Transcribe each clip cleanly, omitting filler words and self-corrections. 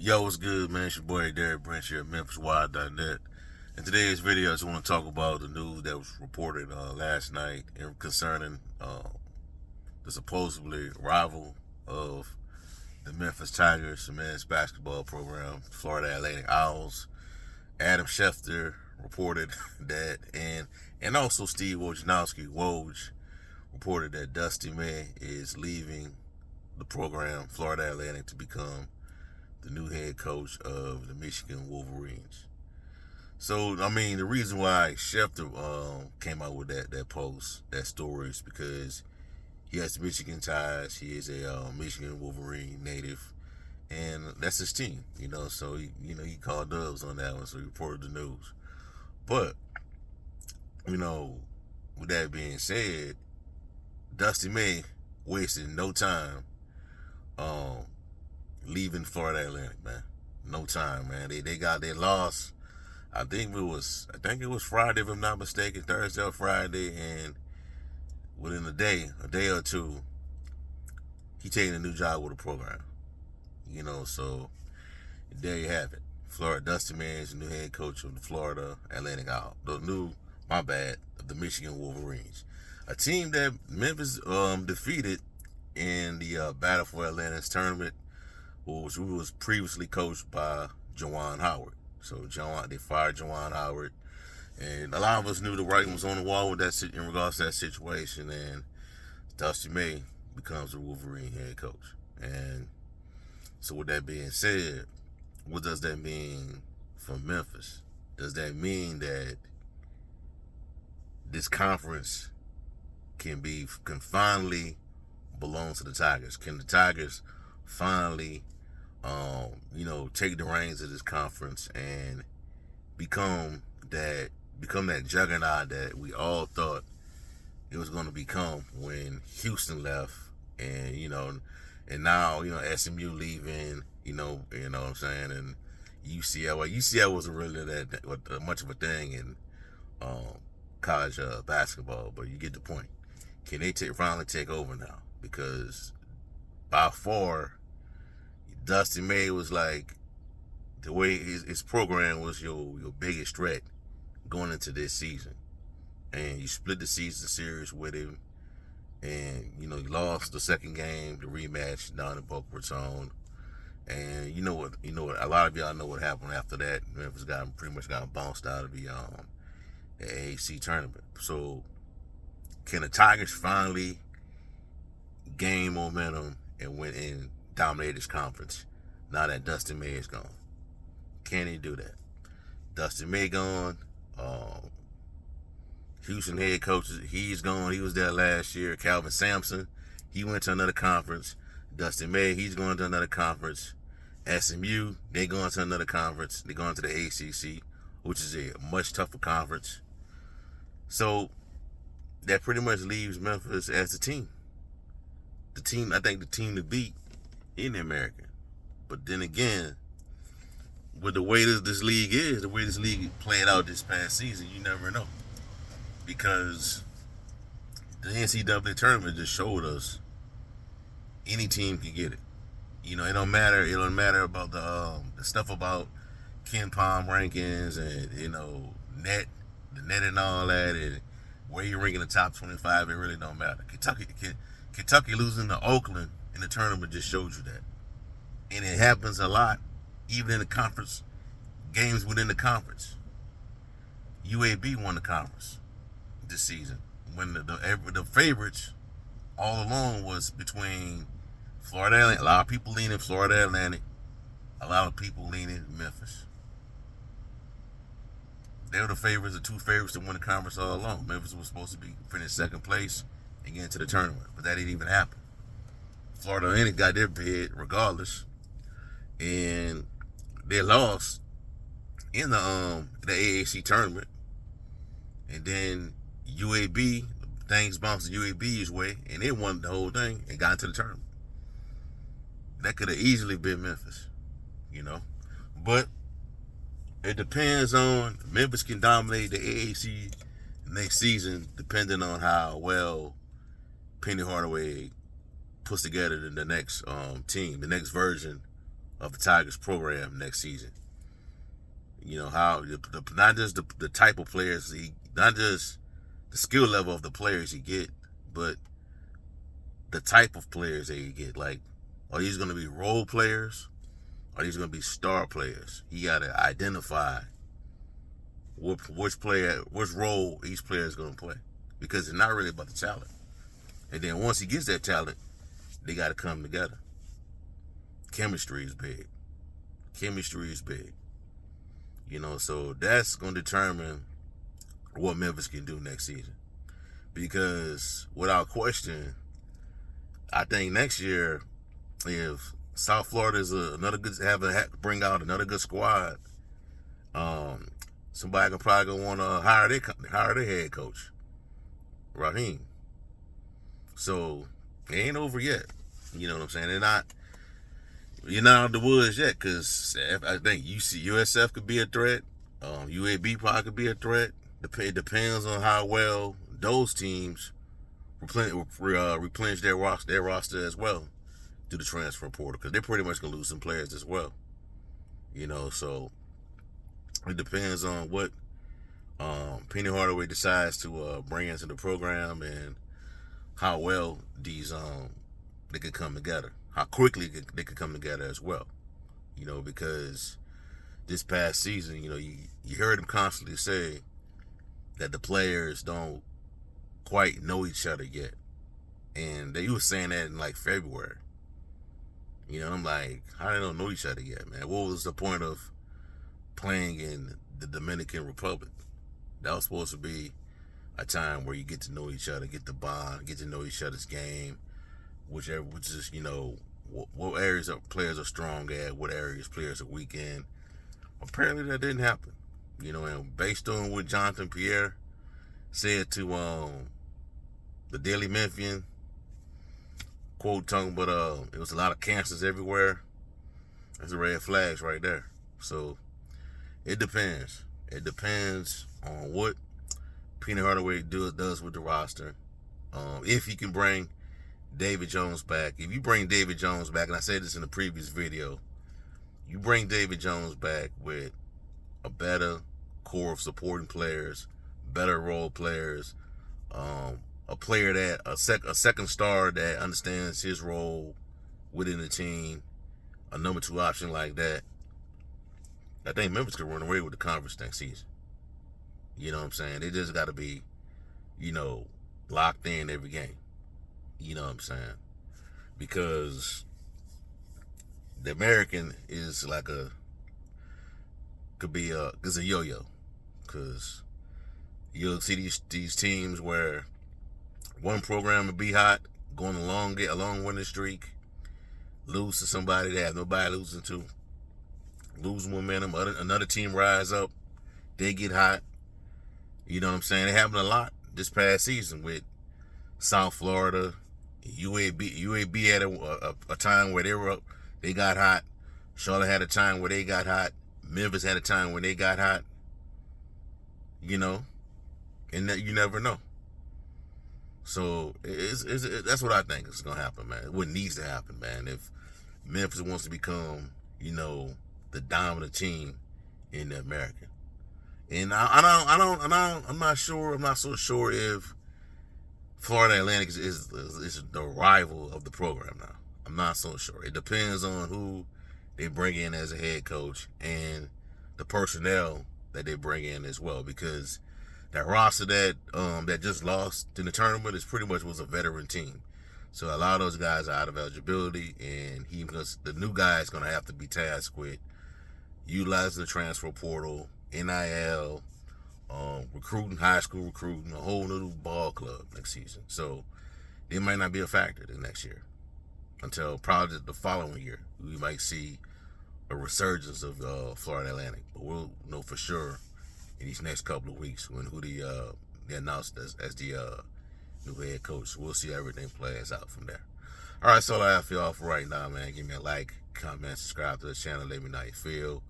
Yo, what's good, man? It's your boy Derek Branch here at MemphisWire.net. In today's video, I just want to talk about the news that was reported last night concerning the supposedly rival of the Memphis Tigers, the men's basketball program, Florida Atlantic Owls. Adam Schefter reported that, and also Steve Woj reported that Dusty May is leaving the program, Florida Atlantic, to become the new head coach of the Michigan Wolverines. So, I mean, the reason why Schefter came out with that post, that story, is because he has Michigan ties. He is a Michigan Wolverine native, and that's his team, So, he called dubs on that one, so he reported the news. But, with that being said, Dusty May wasted no time leaving Florida Atlantic, man. No time, man. They lost. I think it was Friday, if I'm not mistaken, Thursday or Friday, and within a day or two, he taking a new job with the program. So there you have it. Florida Dusty May is the new head coach of the Florida Atlantic Owls. The Michigan Wolverines, a team that Memphis defeated in the Battle for Atlantis tournament, which was previously coached by Juwan Howard. So they fired Juwan Howard, and a lot of us knew the writing was on the wall with that in regards to that situation. And Dusty May becomes the Wolverine head coach. And so, with that being said, what does that mean for Memphis? Does that mean that this conference can finally belong to the Tigers? Can the Tigers finally take the reins of this conference and become that juggernaut that we all thought it was going to become when Houston left, and now SMU leaving, you know what I'm saying, and UCL wasn't really that much of a thing in college basketball, but you get the point. Can they finally take over now? Because by far, Dusty May was like, the way his program was your biggest threat going into this season. And you split the season series with him. And, you lost the second game, the rematch down in Boca Raton. And you know what, a lot of y'all know what happened after that. Memphis pretty much got bounced out of the AAC tournament. So can the Tigers finally gain momentum and win and dominate this conference now that Dusty May is gone? Can he do that? Dusty May gone. Houston head coach, he's gone. He was there last year. Calvin Sampson, he went to another conference. Dusty May, he's going to another conference. SMU, they going to another conference. They're going to the ACC, which is a much tougher conference. So that pretty much leaves Memphis as the team. I think the team to beat in the American. But then again, with the way this league is, the way this league played out this past season, you never know. Because the NCAA tournament just showed us any team can get it. It don't matter. It don't matter about the stuff about Ken Palm rankings and the net and all that, and where you rank in the top 25. It really don't matter. Kentucky losing to Oakland in the tournament just showed you that. And it happens a lot, even in the conference, games within the conference. UAB won the conference this season, when the favorites all along was between Florida Atlantic. A lot of people leaning Florida Atlantic, a lot of people leaning Memphis. They were the two favorites to win the conference all along. Memphis was supposed to finish second place and get into the tournament, but that didn't even happen. Florida Atlantic got their bid regardless, and they lost in the AAC tournament. And then UAB, things bounced UAB's way, and they won the whole thing and got into the tournament. That could have easily been Memphis, But it depends on, Memphis can dominate the AAC next season, depending on how well Penny Hardaway puts together the next team, the next version of the Tigers program next season. You know, how not just the type of players not just the skill level of the players he get, but the type of players that you get. Like, are these going to be role players? Are these going to be star players? You got to identify which role each player is going to play, because it's not really about the talent. And then once he gets that talent, they got to come together. Chemistry is big. Chemistry is big. You know, so that's going to determine what Memphis can do next season. Because without question, I think next year, if South Florida is bring out another good squad, somebody can probably want to hire their head coach, Raheem. So it ain't over yet. You know what I'm saying? You're not out of the woods yet, because I think USF could be a threat. UAB probably could be a threat. It depends on how well those teams replenish their roster as well through the transfer portal, because they're pretty much going to lose some players as well. You know, so it depends on what Penny Hardaway decides to bring into the program, and how well they could come together, how quickly they could come together as well. You know, because this past season, you know, you heard him constantly say that the players don't quite know each other yet. And he was saying that in like February. You know, I'm like, how they don't know each other yet, man? What was the point of playing in the Dominican Republic? That was supposed to be a time where you get to know each other, get the bond, get to know each other's game, which is, you know, what areas players are strong at, what areas players are weak in. Apparently that didn't happen. You know, and based on what Jonathan Pierre said to the Daily Memphian, quote, talking about it was a lot of cancers everywhere. That's a red flags right there. So it depends. It depends on what Penny Hardaway does with the roster. If he can bring David Jones back. If you bring David Jones back, and I said this in the previous video, you bring David Jones back with a better core of supporting players, better role players, a player a second star that understands his role within the team, a number 2 option like that. I think Memphis could run away with the conference next season. You know what I'm saying? They just got to be, you know, locked in every game. You know what I'm saying? Because the American is like could be a yo-yo. Because you'll see these teams where one program will be hot, going get a long winning streak, lose to somebody they have nobody losing to, lose momentum, another team rise up, they get hot. You know what I'm saying? It happened a lot this past season with South Florida. UAB had a time where they got hot. Charlotte had a time where they got hot. Memphis had a time when they got hot. You know, and that you never know. So that's what I think is gonna happen, man. What needs to happen, man. If Memphis wants to become, you know, the dominant team in the American, and I'm not so sure if Florida Atlantic is the rival of the program now. I'm not so sure. It depends on who they bring in as a head coach and the personnel that they bring in as well, because that roster that just lost in the tournament is pretty much was a veteran team. So a lot of those guys are out of eligibility, and because the new guy is going to have to be tasked with utilizing the transfer portal, NIL, recruiting, high school recruiting, a whole new ball club next season. So it might not be a factor the next year until probably the following year. We might see a resurgence of Florida Atlantic, but we'll know for sure in these next couple of weeks when they announced as the new head coach. We'll see how everything plays out from there. All right, so all I have for y'all for right now, man. Give me a like, comment, subscribe to the channel. Let me know how you feel.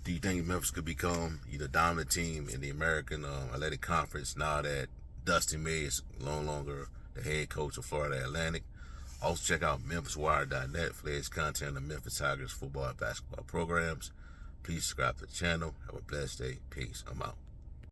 Do you think Memphis could become the dominant team in the American Athletic Conference now that Dusty May is no longer the head coach of Florida Atlantic? Also, check out MemphisWire.net for latest content on the Memphis Tigers football and basketball programs. Please subscribe to the channel. Have a blessed day. Peace. I'm out.